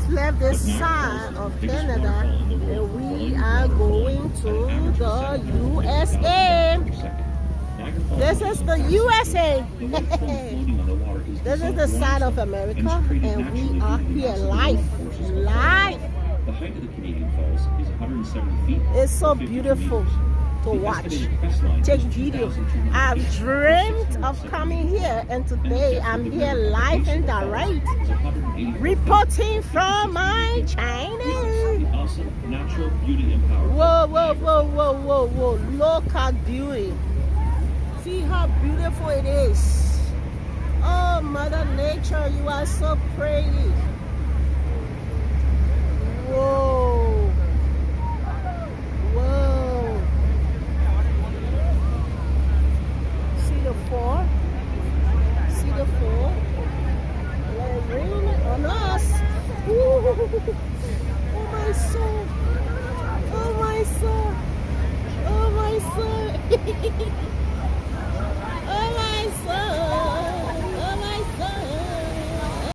just left this side of Canada and we are going to the USA. This is the USA. This is the side of America and we are here live. The height of the Canadian Falls is 170 feet. It's so beautiful to watch. Take video. I've dreamed of coming here and today I'm here live and direct, reporting from my channel. Whoa, whoa, whoa, whoa, whoa, whoa. Look at beauty. See how beautiful it is. Oh, Mother Nature, you are so pretty. Whoa. Whoa. See the fall? See the fall? Let it rain on us. Ooh. Oh my soul.